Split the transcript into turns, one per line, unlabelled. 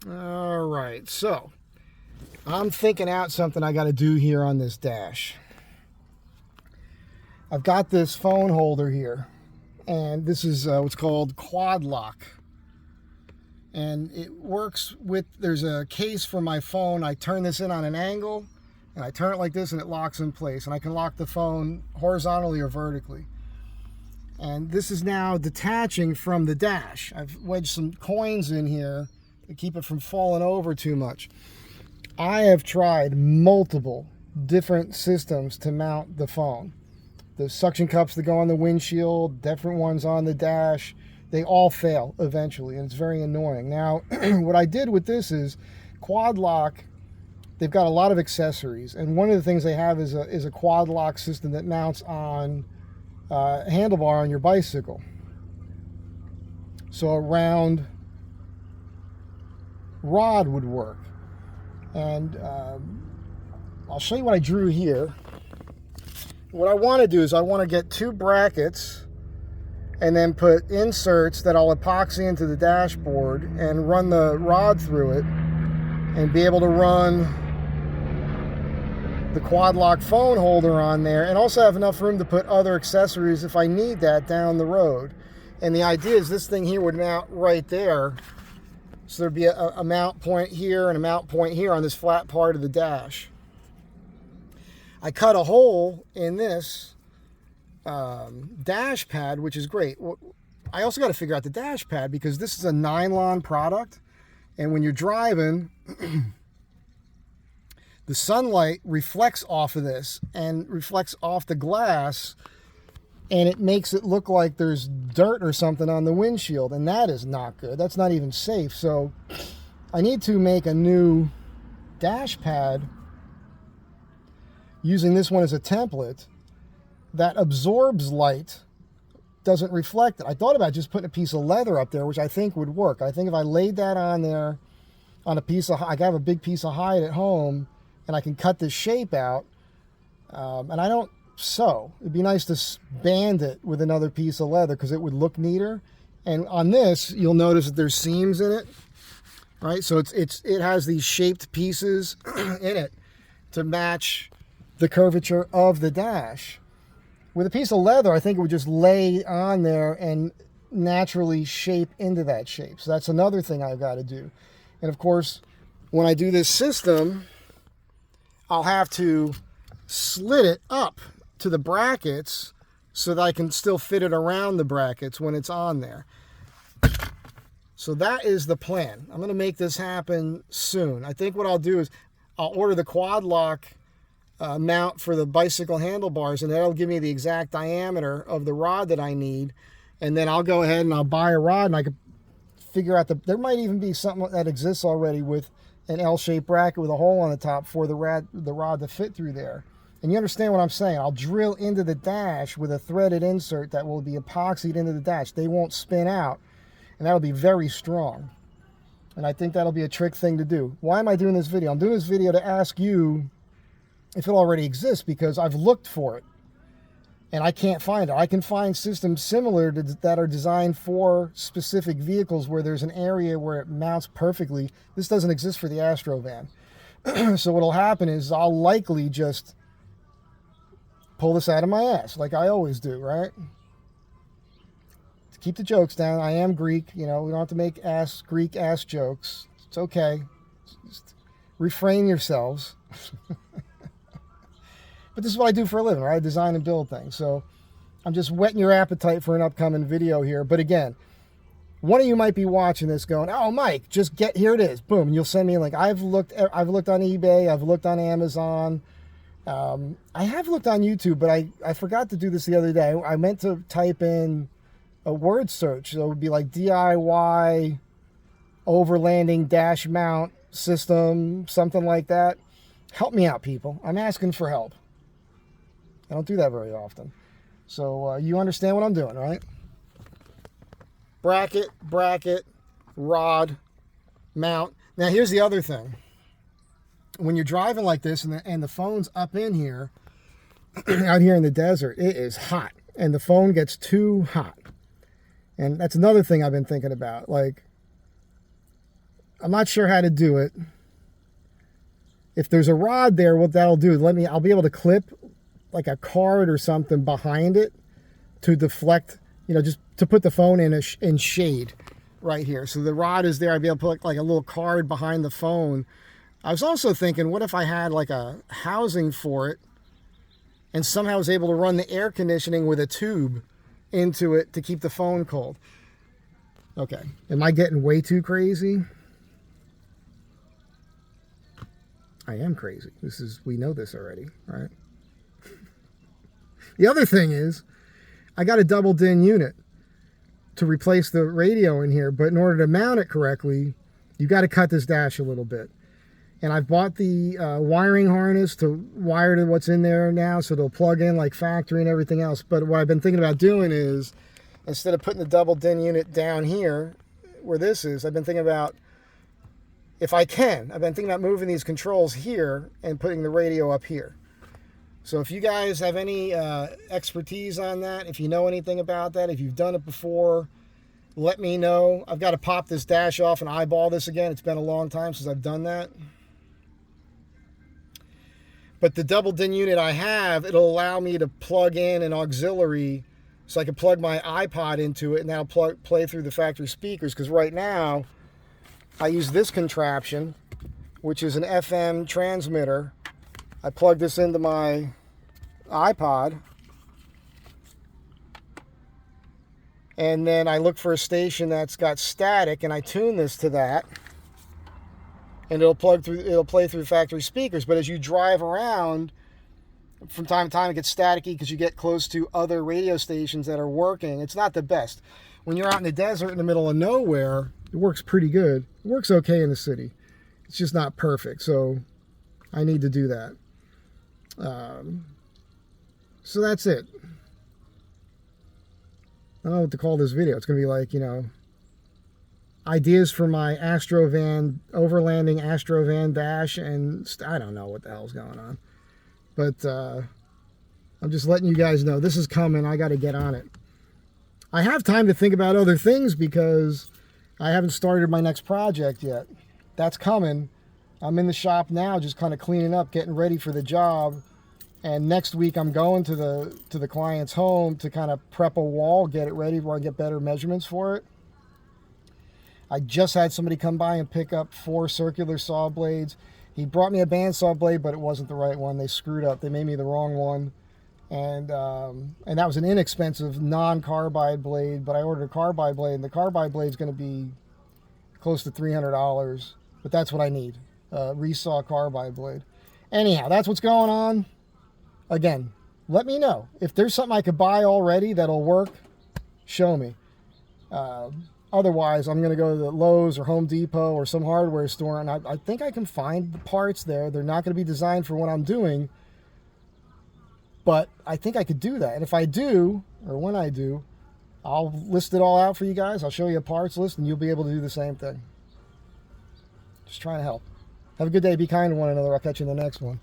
All right, so I'm thinking out something I got to do here on this dash. I've got this phone holder here, and this is what's called quad lock. And it works with, there's a case for my phone. I turn this in on an angle, and I turn it like this, and it locks in place. And I can lock the phone horizontally or vertically. And this is now detaching from the dash. I've wedged some coins in here to keep it from falling over too much. I have tried multiple different systems to mount the phone. The suction cups that go on the windshield, different ones on the dash, they all fail eventually, and it's very annoying. Now, what I did with this is quad lock. They've got a lot of accessories, and one of the things they have is a quad lock system that mounts on a handlebar on your bicycle. So a round rod would work. And I'll show you what I drew here. What I want to do is I want to get two brackets and then put inserts that I'll epoxy into the dashboard and run the rod through it and be able to run the quad lock phone holder on there, and also have enough room to put other accessories if I need that down the road. And the idea is this thing here would mount right there. So there'd be a mount point here and a mount point here on this flat part of the dash. I cut a hole in this dash pad, which is great. I also got to figure out the dash pad because this is a nylon product. And when you're driving, the sunlight reflects off of this and reflects off the glass, and it makes it look like there's dirt or something on the windshield, and that is not good. That's not even safe. So I need to make a new dash pad using this one as a template that absorbs light, doesn't reflect it. I thought about just putting a piece of leather up there, which I think would work. I think if I laid that on there on a piece of, I have a big piece of hide at home, and I can cut this shape out, and I don't sew. It'd be nice to band it with another piece of leather because it would look neater. And on this, you'll notice that there's seams in it, right? So it has these shaped pieces in it to match the curvature of the dash. With a piece of leather, I think it would just lay on there and naturally shape into that shape. So that's another thing I've got to do. And of course, when I do this system, I'll have to slit it up to the brackets so that I can still fit it around the brackets when it's on there. So that is the plan. I'm going to make this happen soon. I think what I'll do is I'll order the quad lock mount for the bicycle handlebars, and that'll give me the exact diameter of the rod that I need. And then I'll go ahead and I'll buy a rod, and I could figure out there might even be something that exists already with an L-shaped bracket with a hole on the top for the rod to fit through there. And you understand what I'm saying? I'll drill into the dash with a threaded insert that will be epoxied into the dash. They won't spin out, and that'll be very strong. And I think that'll be a trick thing to do. Why am I doing this video? I'm doing this video to ask you if it already exists, because I've looked for it and I can't find it. I can find systems similar to that are designed for specific vehicles where there's an area where it mounts perfectly. This doesn't exist for the Astro van. So what'll happen is I'll likely just pull this out of my ass like I always do, right? To keep the jokes down. I am Greek, you know, we don't have to make Greek ass jokes. It's okay. Just refrain yourselves. But this is what I do for a living, right? I design and build things. So I'm just whetting your appetite for an upcoming video here. But again, one of you might be watching this going, oh, Mike, just here it is. Boom. And you'll send me a link. I've looked on eBay. I've looked on Amazon. I have looked on YouTube, but I forgot to do this the other day. I meant to type in a word search. So it would be like DIY overlanding dash mount system, something like that. Help me out, people. I'm asking for help. I don't do that very often. So you understand what I'm doing, right? Bracket, rod, mount. Now here's the other thing. When you're driving like this and the phone's up in here, out here in the desert, it is hot. And the phone gets too hot. And that's another thing I've been thinking about. Like, I'm not sure how to do it. If there's a rod there, what that'll do is I'll be able to clip like a card or something behind it to deflect, just to put the phone in shade right here. So the rod is there. I'd be able to put like a little card behind the phone. I was also thinking, what if I had like a housing for it and somehow was able to run the air conditioning with a tube into it to keep the phone cold? Okay. Am I getting way too crazy? I am crazy. We know this already, right? The other thing is, I got a double DIN unit to replace the radio in here, but in order to mount it correctly, you got to cut this dash a little bit. And I've bought the wiring harness to wire to what's in there now, so it'll plug in like factory and everything else. But what I've been thinking about doing is, instead of putting the double DIN unit down here, where this is, I've been thinking about, if I can, I've been thinking about moving these controls here and putting the radio up here. So if you guys have any expertise on that, if you know anything about that, if you've done it before, let me know. I've got to pop this dash off and eyeball this again. It's been a long time since I've done that. But the double DIN unit I have, it'll allow me to plug in an auxiliary, so I can plug my iPod into it and that'll play through the factory speakers. Because right now, I use this contraption, which is an FM transmitter. I plug this into my iPod, and then I look for a station that's got static, and I tune this to that, and it'll play through factory speakers. But as you drive around, from time to time it gets staticky because you get close to other radio stations that are working. It's not the best. When you're out in the desert in the middle of nowhere, it works pretty good. It works okay in the city. It's just not perfect, so I need to do that. So that's it. I don't know what to call this video. It's going to be like, ideas for my Astro van, overlanding Astro van dash, and I don't know what the hell's going on. But I'm just letting you guys know this is coming. I got to get on it. I have time to think about other things because I haven't started my next project yet. That's coming. I'm in the shop now, just kind of cleaning up, getting ready for the job. And next week I'm going to the client's home to kind of prep a wall, get it ready where I get better measurements for it. I just had somebody come by and pick up 4 circular saw blades. He brought me a bandsaw blade, but it wasn't the right one. They screwed up. They made me the wrong one. And that was an inexpensive non-carbide blade, but I ordered a carbide blade, and the carbide blade is going to be close to $300, but that's what I need, resaw carbide blade. Anyhow, that's what's going on. Again, let me know. If there's something I could buy already that'll work, show me. Otherwise, I'm going to go to the Lowe's or Home Depot or some hardware store, and I think I can find the parts there. They're not going to be designed for what I'm doing, but I think I could do that. And if I do, or when I do, I'll list it all out for you guys. I'll show you a parts list, and you'll be able to do the same thing. Just trying to help. Have a good day. Be kind to one another. I'll catch you in the next one.